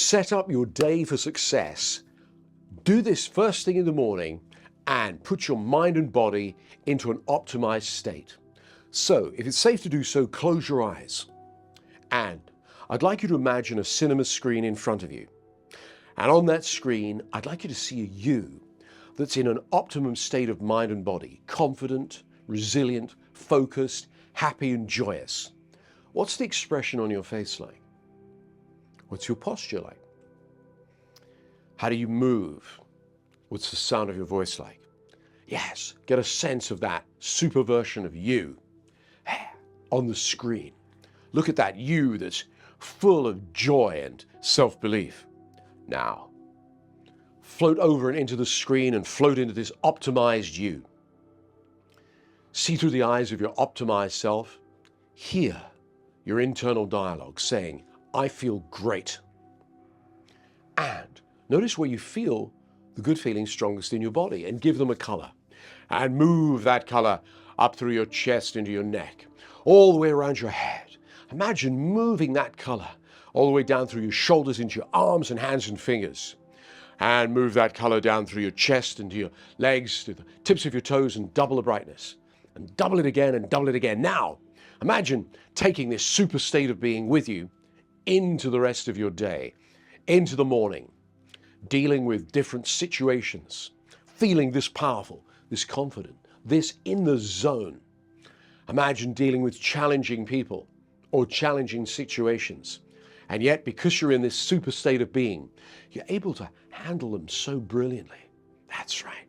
set up your day for success, do this first thing in the morning and put your mind and body into an optimized state. So if it's safe to do so, close your eyes. And I'd like you to imagine a cinema screen in front of you. And on that screen, I'd like you to see a you that's in an optimum state of mind and body, confident, resilient, focused, happy and joyous. What's the expression on your face like? What's your posture like? How do you move? What's the sound of your voice like? Yes, get a sense of that super version of you on the screen. Look at that you that's full of joy and self-belief. Now, float over and into the screen and float into this optimized you. See through the eyes of your optimized self. Hear your internal dialogue saying, I feel great. And notice where you feel the good feelings strongest in your body and give them a color. And move that color up through your chest into your neck, all the way around your head. Imagine moving that color all the way down through your shoulders into your arms and hands and fingers. And move that color down through your chest into your legs, to the tips of your toes, and double the brightness. And double it again and double it again. Now, imagine taking this super state of being with you into the rest of your day, into the morning, dealing with different situations, feeling this powerful, this confident, this in the zone. Imagine dealing with challenging people or challenging situations. And yet, because you're in this super state of being, you're able to handle them so brilliantly. That's right.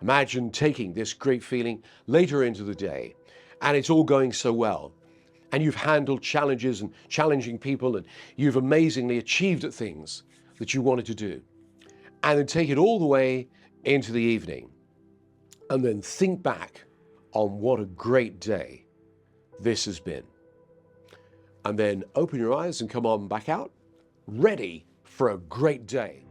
Imagine taking this great feeling later into the day, and it's all going so well. And you've handled challenges and challenging people, and you've amazingly achieved at things that you wanted to do. And then take it all the way into the evening. And then think back on what a great day this has been. And then open your eyes and come on back out, ready for a great day.